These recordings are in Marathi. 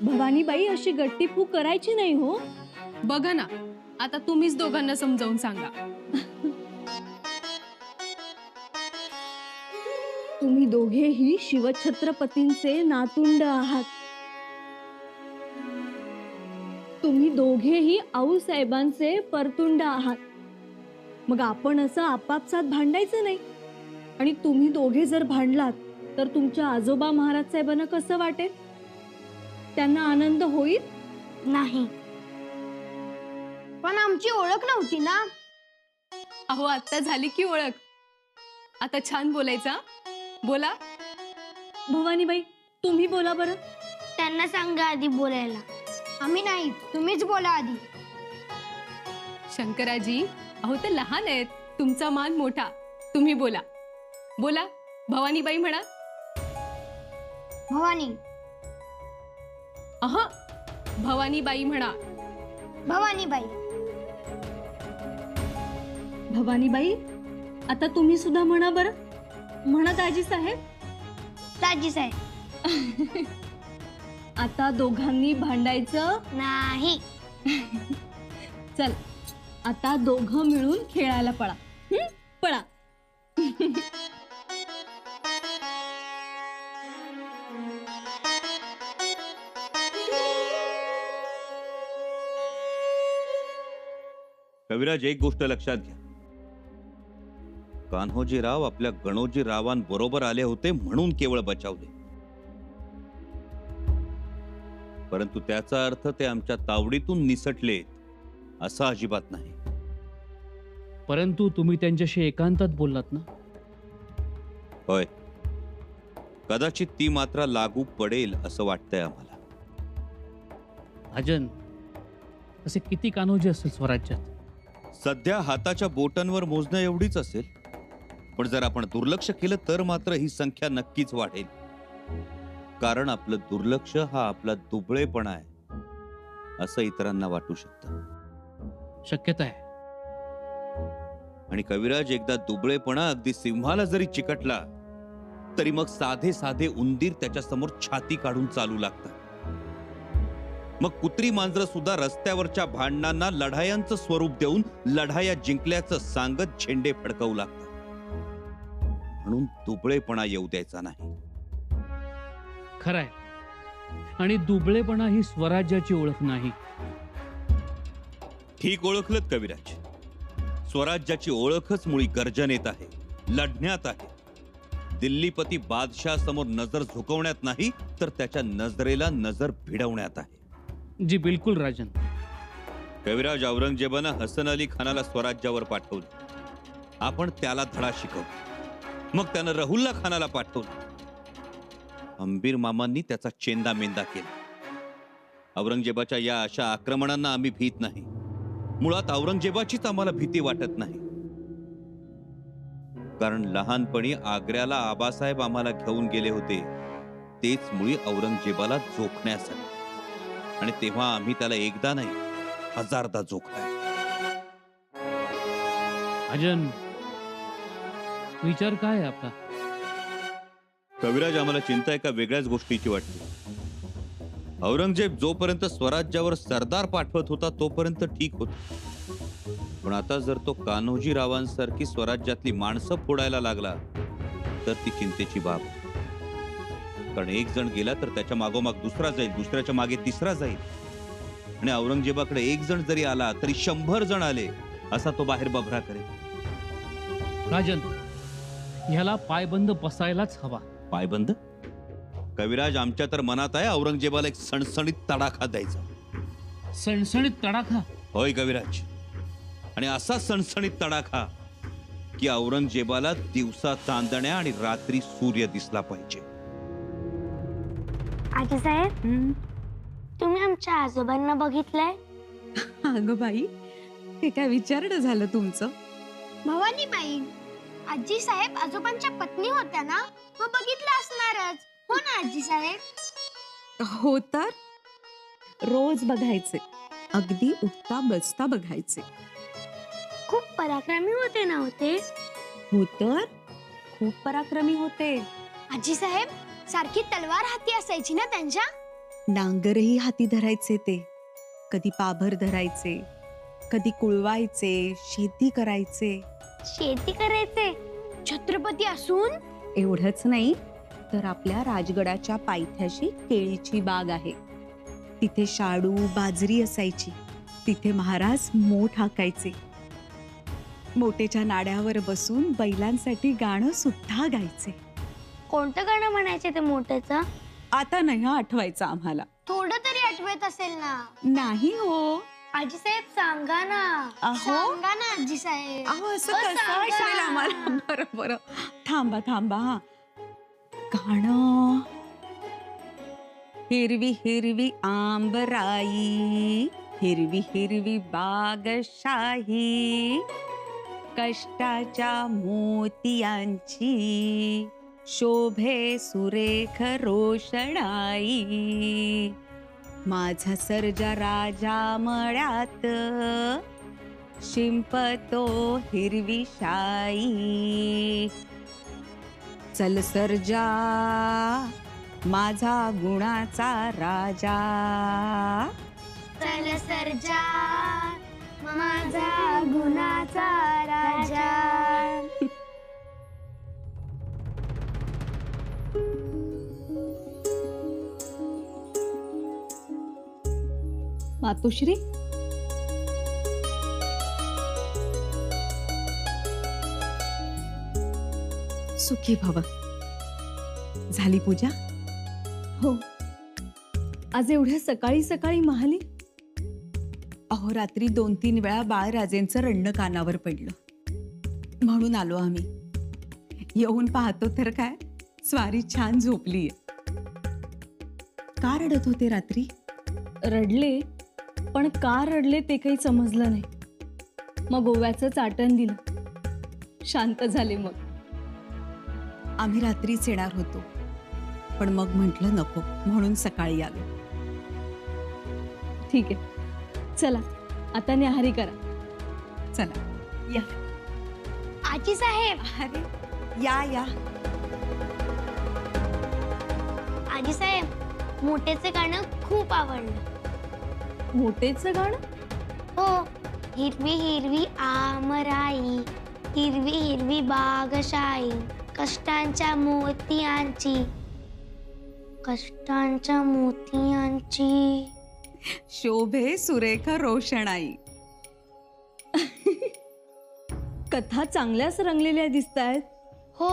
भवानीबाई अशी गट्टी फूक करायची नाही हो. बघा ना, आता तुम्हीच दोघांना समजावून सांगा. तुम्ही दोघेही शिवछत्रपतींचे नातुंड आहात. तुम्ही दोघेही आऊसाहेबांचे परतुंड आहात. मग आपण असं आपापसात भांडायचं नाही. आणि तुम्ही दोघे जर भांडलात तर तुमच्या आजोबा महाराज साहेबांना कसं वाटेल? त्यांना आनंद होईल नाही. पण आमची ओळख नव्हती ना. अहो, आता झाली की ओळख. आता छान बोलायचा. बोला. भवानीबाई तुम्ही बोला बरं. त्यांना सांगा आधी बोलायला. आम्ही नाही, तुम्हीच बोला आधी. शंकराजी, अहो ते लहान आहेत, तुमचा मान मोठा. तुम्ही बोला. बोला. भवानीबाई म्हणा. भवानी. अहा, भवानीबाई म्हणा. भवानीबाई. भवानीबाई आता तुम्ही सुद्धा म्हणा बरं. म्हणा दाजी साहेब. दाजी साहेब. आता दोघांनी भांडायचं नाही. चल आता दोघं मिळून खेळायला पळा. पळा. कविराज, एक गोष्ट लक्षात घ्या. कान्होजीराव आपल्या गणोजीरावांबरोबर आले होते म्हणून केवळ बचावले, परंतु त्याचा अर्थ ते आमच्या तावडीतून निसटले असं अजिबात नाही. परंतु तुम्ही त्यांच्याशी एकांतात बोललात ना? होय, कदाचित ती मात्रा लागू पडेल असं वाटतंय आम्हाला. भाजन, असे किती कान्होजी असतील स्वराज्यात? सध्या हाताच्या बोटांवर मोजण्या एवढीच असेल, पण जर आपण दुर्लक्ष केलं तर मात्र ही संख्या नक्कीच वाढेल. कारण आपलं दुर्लक्ष हा आपला दुबळेपणा आहे असं इतरांना वाटू शकतं. शक्यता आहे. आणि कविराज, एकदा दुबळेपणा अगदी सिंहाला जरी चिकटला तरी मग साधे साधे उंदीर त्याच्या समोर छाती काढून चालू लागतात. मग कुत्री मांजरं सुद्धा रस्त्यावरच्या भांडणांना लढायांचं स्वरूप देऊन लढाया जिंकल्याचं सांगत झेंडे फडकवू लागतात. म्हणून दुबळेपणा येऊ द्यायचा नाही. खरंय. आणि दुबळेपणा ही स्वराज्याची ओळख नाही. ठीक ओळखलत कविराज. स्वराज्याची ओळखच मुळी गर्जनेत आहे, लढण्यात आहे. दिल्लीपती बादशाह समोर नजर झुकवण्यात नाही, तर त्याच्या नजरेला नजर भिडवण्यात आहे. जी बिलकुल राजन. कविराज, औरंगजेबानं हसन अली खानाला स्वराज्यावर पाठवलं. आपण त्याला धडा शिकवला. मग त्यानं रहुल्ला खानाला पाठवलं. अंबीर मामांनी त्याचा चेंदा मेंदा केला. औरंगजेबाच्या या अशा आक्रमणांना आम्ही भीत नाही. मुळात औरंगजेबाचीच आम्हाला भीती वाटत नाही. कारण लहानपणी आग्र्याला आबासाहेब आम्हाला घेऊन गेले होते तेच मुळी औरंगजेबाला जोखण्यासाठी. आणि तेव्हा आम्ही त्याला एकदा नाही, हजारदा जोखलाय. भाजन, विचार काय आहे आपला? कविराज, आम्हाला चिंता एका वेगळ्याच गोष्टीची वाटते. औरंगजेब जोपर्यंत स्वराज्यावर सरदार पाठवत होता तोपर्यंत ठीक होत, पण आता जर तो कान्होजीरावांसारखी स्वराज्यातली माणसं फोडायला लागला तर ती चिंतेची बाब. कारण एक जण गेला तर त्याच्या मागोमाग दुसरा जाईल, दुसऱ्याच्या मागे तिसरा जाईल. आणि औरंगजेबाकडे एक जण जरी आला तरी 100 जण आले असा तो बाहेर बभरा करेल. राजन, ह्याला पायबंद बसायलाच हवा. पायबंद? कविराज, आमच्या तर मनात आहे औरंगजेबाला एक सणसणीत तडाखा द्यायचा. सणसणीत तडाखा? होय कविराज. आणि असा सणसणीत तडाखा की औरंगजेबाला दिवसा चांदण्या आणि रात्री सूर्य दिसला पाहिजे. आजी साहेब, तुम्ही आमच्या आजोबांना बघितलंय? अगं बाई, हे काय विचारणं झालं तुमचं? भवानीबाई, आजी साहेब आजोबांच्या पत्नी होत्या ना, मग बघितलं असणारच. हो ना आजी साहेब? हो तर रोज बघायचे, अगदी उठता बसता बघायचे. खूप पराक्रमी होते ना होते? हो तर खूप पराक्रमी होते. आजी साहेब, सारखी तलवार हाती असायची ना त्यांच्या. नांगरही हाती धरायचे ते. कधी पाभर धरायचे, कधी कुळवायचे, शेती करायचे. शेती करायचे छत्रपती असून. एवढंच नाही तर आपल्या राजगडाच्या पायथ्याशी केळीची बाग आहे. तिथे शाडू बाजरी असायची. तिथे महाराज मोठ हाकायचे. मोटेच्या नाड्यावर बसून बैलांसाठी गाणं सुद्धा गायचे. कोणतं गाणं म्हणायचे ते मोठ्याचं? आता नाही हा आठवायचं आम्हाला. थोडं तरी आठवत असेल ना. नाही हो. आजी साहेब सांगा ना. अहो. सांगा ना आजी साहेब. अहो असं हो, कसं सांगा. आठवेल आम्हाला. बरं बरं थांबा थांबा हा. गाणं. हिरवी हिरवी आंबराई, हिरवी हिरवी बागशाही, कष्टाच्या मोतियांची शोभे सुरेख रोषणाई. माझा सर्जा राजा मळ्यात शिंपतो हिरवी शाई. चल सर्जा माझा गुणाचा राजा. चल सर्जा माझा गुणाचा राजा. मातोश्री, सुखी भव. झाली पूजा? हो. आज एवढ्या सकाळी सकाळी महाली? अहो रात्री 2-3 वेळा बाळराजेंचं रडणं कानावर पडलं, म्हणून आलो आम्ही. येऊन पाहतो तर काय, स्वारी छान झोपलीये. का रडत होते रात्री? रडले, पण का रडले ते काही समजलं नाही. मग गोव्याचं चाटण दिलं, शांत झाले. मग आम्ही रात्रीच येणार होतो, पण मग म्हटलं नको, म्हणून सकाळी आलो. ठीक आहे, चला आता न्याहारी करा. चला या. आजी साहेब. अरे या या. आजी साहेब, मोठेचे गाणं खूप आवडलं. मोठेचं गाणं? हो. हिरवी हिरवी आमराई, हिरवी हिरवी बागशाई, कष्टांच्या मोतियांची, कष्टांच्या मोतियांची शोभे सुरेख रोषणाई. कथा चांगल्याच रंगलेल्या दिसतायत. हो.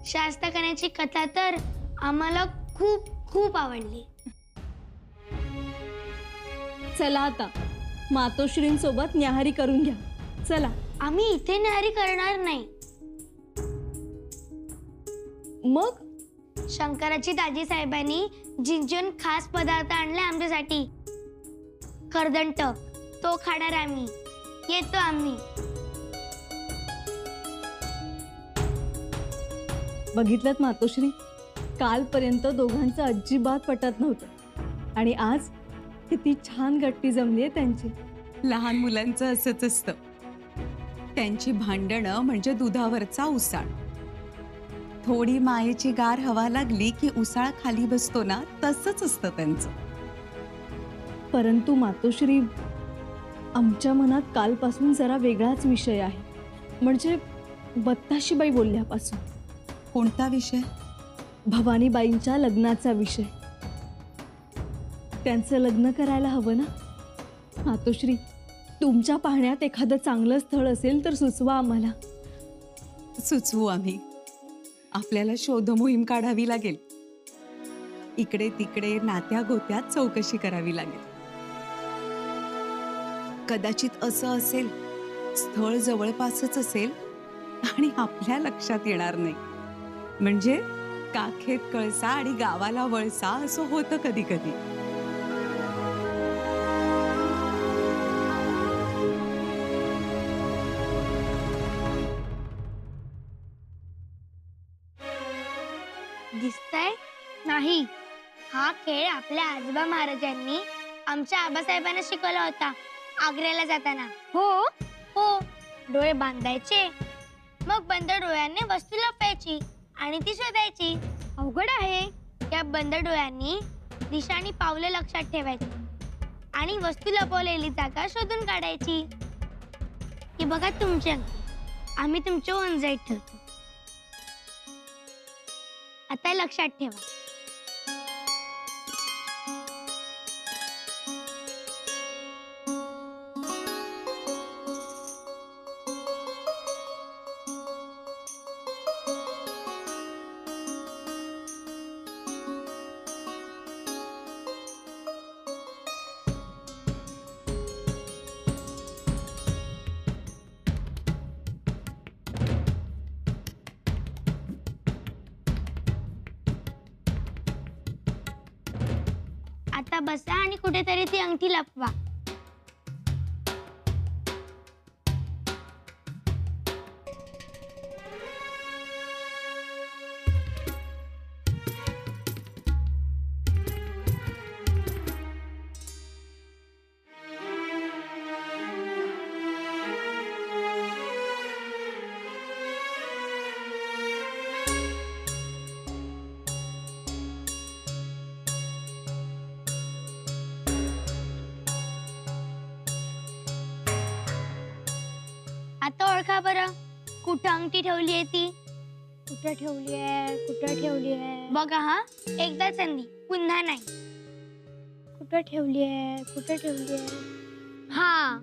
शास्त्रकन्याची कथा तर आम्हाला खूप खूप आवडली. चला आता मातोश्रींसोबत न्याहारी करून घ्या. चला. आम्ही इथे न्याहारी करणार नाही. मग शंकराची दाजी साहेबांनी जिंजून खास पदार्थ आणले आमच्यासाठी. करदंट तो खाणार आम्ही. येतो आम्ही. बघितलं मातोश्री, कालपर्यंत दोघांचं अजिबात पटत नव्हतं, आणि आज किती छान गट्टी जमली आहे त्यांची. लहान मुलांचं असंच असतं. त्यांची भांडणं म्हणजे दुधावरचा उसाळ. थोडी मायेची गार हवा लागली की उसाळ खाली बसतो ना, तसंच असतं त्यांचं. परंतु मातोश्री, आमच्या मनात कालपासून जरा वेगळाच विषय आहे. म्हणजे बत्ताशीबाई बोलल्यापासून. कोणता विषय? भवानीबाईंच्या लग्नाचा विषय. त्यांचं लग्न करायला हवं ना मातोश्री. तुमच्या पाहण्यात एखादं चांगलं स्थळ असेल तर सुचवा आम्हाला. सुचवू आम्ही. आपल्याला शोध मोहीम काढावी लागेल. इकडे तिकडे नात्या गोत्यात चौकशी करावी लागेल. कदाचित असं असेल, स्थळ जवळपासच असेल आणि आपल्या लक्षात येणार नाही. म्हणजे काखेत कळसा आणि गावाला वळसा असं होतं कधी कधी. दिसतंय? नाही. हा खेळ आपल्या आजोबा महाराजांनी आमच्या आबासाहेबांना शिकवला होता आग्र्याला जाताना. हो हो. डोळे बांधायचे, मग बंद डोळ्यांनी वस्तू लपवायची आणि ती शोधायची. अवघड आहे. उघड्या बंद डोळ्यांनी दिशा आणि पावलं लक्षात ठेवायची आणि वस्तू लपवलेली जागा शोधून काढायची. ही बघा तुमची अंगठी, आम्ही तुमच्या ओंजळीत ठेवतो. आता लक्षात ठेवा. आता बसा आणि कुठेतरी ती अंगठी लपवा. आता ओळखा बरं, कुठं अंगठी ठेवली आहे ती. कुठं ठेवली आहे, कुठं ठेवली आहे बघा. हा एकदा संधी, पुन्हा नाही. कुठं ठेवली आहे, कुठं ठेवली आहे. हा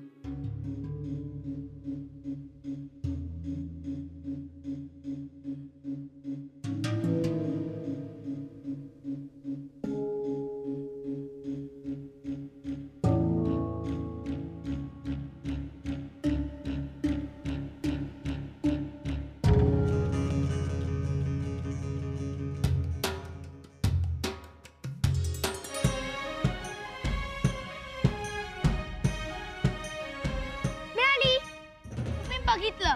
बघितलं,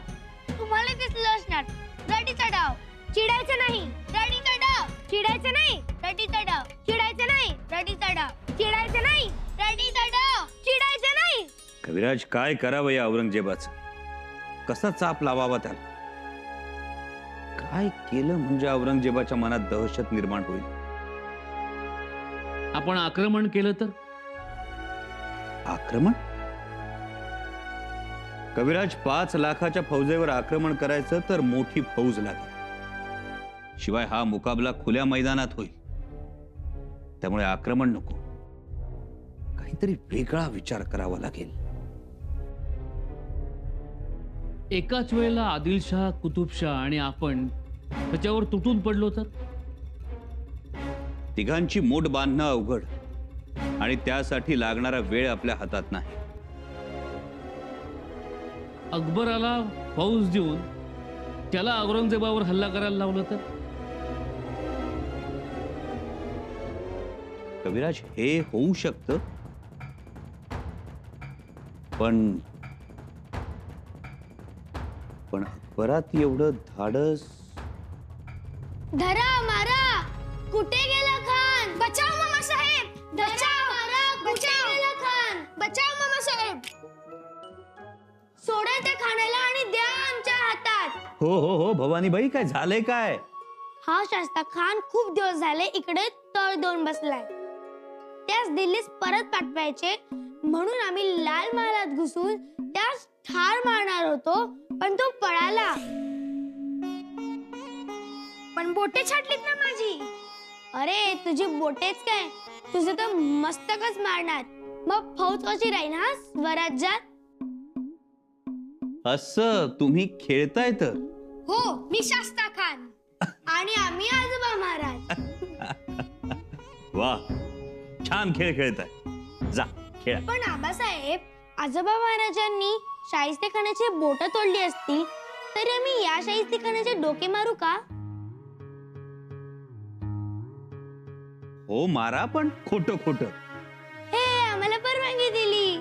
तुम्हाला दिसलं असणार. रडीचा डाव, चिडायचं नाही. रडीचा डाव, चिडायचं नाही. रडीचा डाव, चिडायचं नाही. रडीचा डाव, चिडायचं नाही. रडीचा डाव, चिडायचं नाही. कविराज, काय करावं या औरंगजेबाचं? कसा चाप लावावा त्याला? काय केलं म्हणजे औरंगजेबाच्या मनात दहशत निर्माण होईल? आपण आक्रमण केलं तर? आक्रमण? कविराज, 5 लाखाच्या फौजेवर आक्रमण करायचं तर मोठी फौज लागेल. शिवाय हा मुकाबला खुल्या मैदानात होईल. त्यामुळे आक्रमण नको, काहीतरी वेगळा विचार करावा लागेल. एकाच वेळेला आदिलशाह, कुतुबशाह आणि आपण त्याच्यावर तुटून पडलो तर? तिघांची मोठ बांधणं अवघड आणि त्यासाठी लागणारा वेळ आपल्या हातात नाही. अकबराला फौज देऊन त्याला औरंगजेबावर हल्ला करायला लावलं तर? कविराज, हे होऊ शकतं, पण अकबरात एवढं धाडस? धरा मारा, कुठे गेला खान? बचाव मामा साहेब, बचाव मारा, कुठे गेला खान? बचाव मामा साहेब. सोडा त्या खाण्याला आणि द्या आमच्या हातात. हो हो हो भवानीबाई, काय झालंय काय? हा शास्ता खान खूप दिवस झाले इकडे तळ देऊन बसलाय. त्यास दिल्लीस परत पाठवायचे म्हणून आम्ही लाल महालात घुसून त्यास ठार मारणार होतो, पण तो पळाला. पण बोटे छाटलीत ना माझी. अरे तुझी बोटेच काय, तुझं तर मस्तकच मारणार. मग फौज कशी राहील हा स्वराज्यात? असं तुम्ही खेळताय तर? हो, मी शास्ता खान आणि आम्ही आजोबा महाराज. वा, छान खेळ खेळताय. जा खेळा. पण आबासाहेब, आजोबा महाराजांनी शाहिस्तेखानाची बोट तोडली असतील तरी आम्ही या शाहिस्तेखानाचे डोके मारू का? हो मारा, पण खोटं खोटं. हे आम्हाला परवानगी दिली.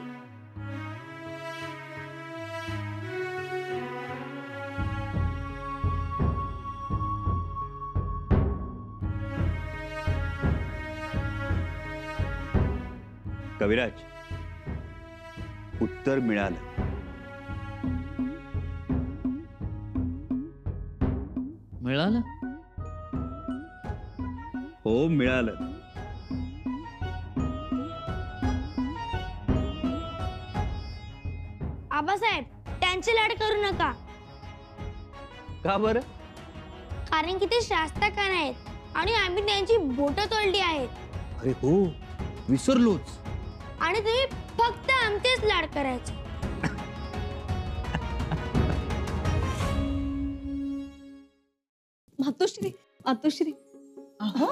कविराज, उत्तर मिळालं. मिळालं? हो, मिळालं. आबासाहेब त्यांचे लाड करू नका, का बरं? कारण की ते शास्ता खान आहेत आणि आम्ही त्यांची बोटं तोडली आहेत. अरे हो, विसरलोच. आणि तुम्ही फक्त आमचेच लाड करायचे. मातोश्री, मातोश्री. अहो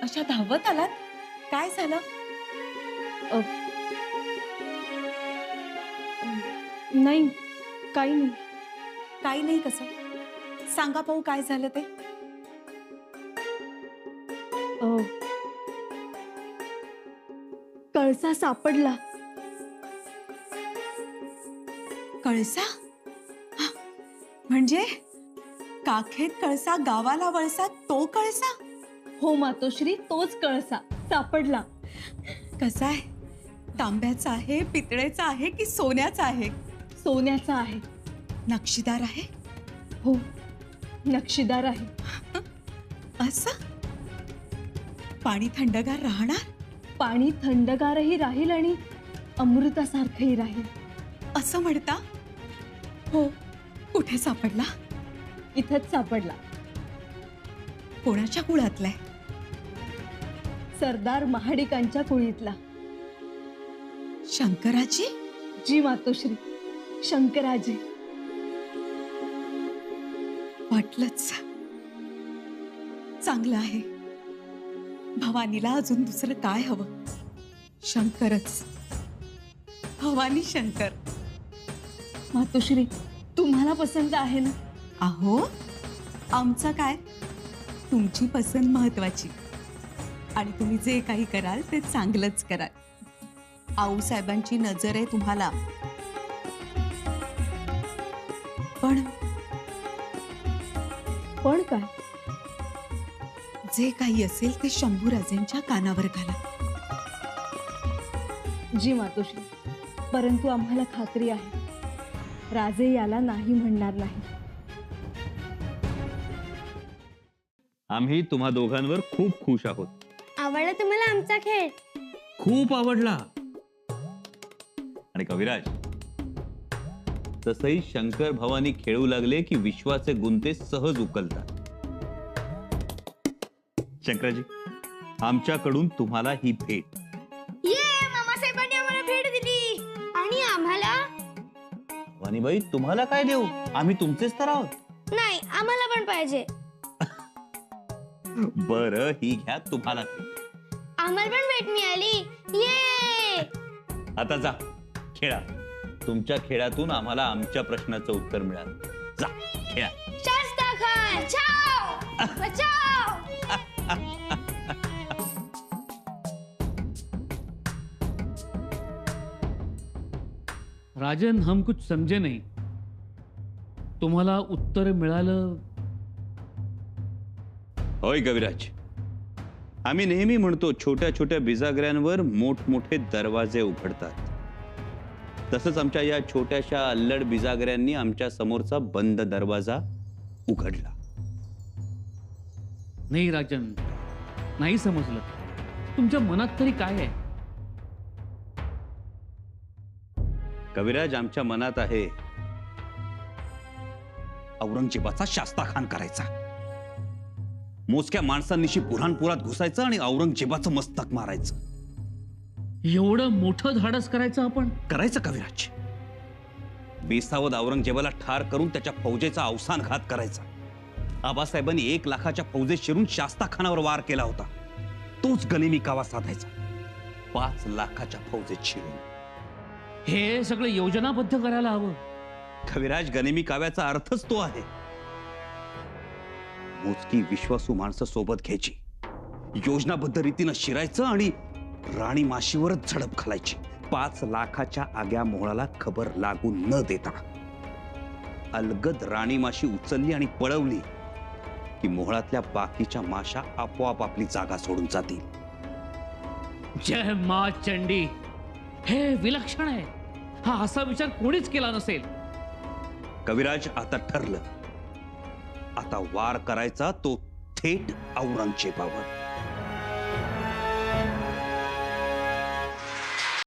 अशा धावत आलात, काय झालं? नाही, काही नाही. काही नाही कसं? सांगा पाहू काय झालं ते. कळसा सापडला. कळसा? हा, म्हणजे काखेत कळसा गावाला वळसा, तो कळसा? हो मातोश्री, तोच कळसा सापडला. कसा आहे? तांब्याचा आहे, पितळेचा आहे की सोन्याचा आहे? सोन्याचा आहे. नक्षीदार आहे? हो, नक्षीदार आहे. असं? पाणी थंडगार राहणार? पाणी थंडगारही राहील आणि अमृतासारखंही राहील. असं म्हणता? हो. कुठे सापडला? इथंच सापडला. कोणाच्या कुळातलाय? सरदार महाडिकांच्या कुळीतला. शंकराची? जी मातोश्री, शंकराजी. वाटलंच. चांगलं आहे. भवानीला अजून दुसरं काय हवं? शंकरच. भवानी शंकर. मातोश्री, तुम्हाला पसंत आहे ना? अहो, आमचं काय, तुमची पसंत महत्वाची. आणि तुम्ही जे काही कराल ते चांगलंच कराल. आऊसाहेबांची नजर आहे तुम्हाला. पण पण काय? जे काही असेल ते शंभूराजेंच्या कानावर घाला. जी मातोश्री, परंतु आम्हाला खात्री आहे राजे याला नाही म्हणणार नाही. आम्ही तुम्हा दोघांवर खूप खुश आहोत. आवडला तुम्हाला आमचा खेळ? खूप आवडला. आणि कविराज, तसही शंकर भवानी खेळू लागले की विश्वाचे गुंते सहज उकलतात. शंकराजी, आमच्याकडून तुम्हाला ही भेट. ये, मामासाहेबांनी आम्हाला भेट दिली. आणि आम्हाला? भवानीबाई, तुम्हाला काय देऊ? आम्ही तुमचेच तर आहोत. नाही, आम्हाला पण पाहिजे. बरं, ही घ्या तुम्हाला. आम्हाला पण भेट मिळाली. ये. आता जा, खेळा. तुमच्या खेळातून आम्हाला आमच्या प्रश्नाचं उत्तर मिळालं. जा, खेळा. शास्ता खान, छाव! बचाव! राजन, हम कुछ समजे नहीं. तुम्हाला उत्तर मिळालं? होय कविराज, आम्ही नेहमी म्हणतो छोट्या छोट्या बिजागऱ्यांवर मोठमोठे दरवाजे उघडतात. तसंच आमच्या या छोट्याशा अल्लड बिजागऱ्यांनी आमच्या समोरचा बंद दरवाजा उघडला. नाही राजन, नाही समजलं. तुमच्या मनात तरी काय आहे? कविराज, आमच्या मनात आहे औरंगजेबाचा शास्ताखान करायचा. मोजक्या माणसांनिशी बुऱ्हाणपुरात घुसायचं आणि औरंगजेबाचं मस्तक मारायचं. एवढं मोठं धाडस करायचं आपण? करायचं कविराज. बेसावध औरंगजेबाला ठार करून त्याच्या फौजेचा अवसान घात करायचा. आबासाहेबांनी 1 लाखाच्या फौजेत शिरून शास्ताखानावर वार केला होता. तोच गनिमी कावा साधायचा 5 लाखाच्या फौजेत शिरून. हे सगळं योजनाबद्ध करायला हवं. कविराज, गनिमी काव्याचा अर्थच तो आहे. मोजकी विश्वासू माणसं सोबत घ्यायची, योजनाबद्ध रीतीनं शिरायचं आणि राणी माशीवरच झडप घालायची. 5 लाखाच्या आग्या मोहळाला खबर लागू न देता अलगद राणी माशी उचलली आणि पळवली की मोहळातल्या बाकीच्या माशा आपोआप आपली जागा सोडून जातील. जय मा चंडी. हे विलक्षण आहे. हा असा विचार कोणीच केला नसेल. कविराज, आता ठरलं. आता वार करायचा तो थेट औरंगजेबावर.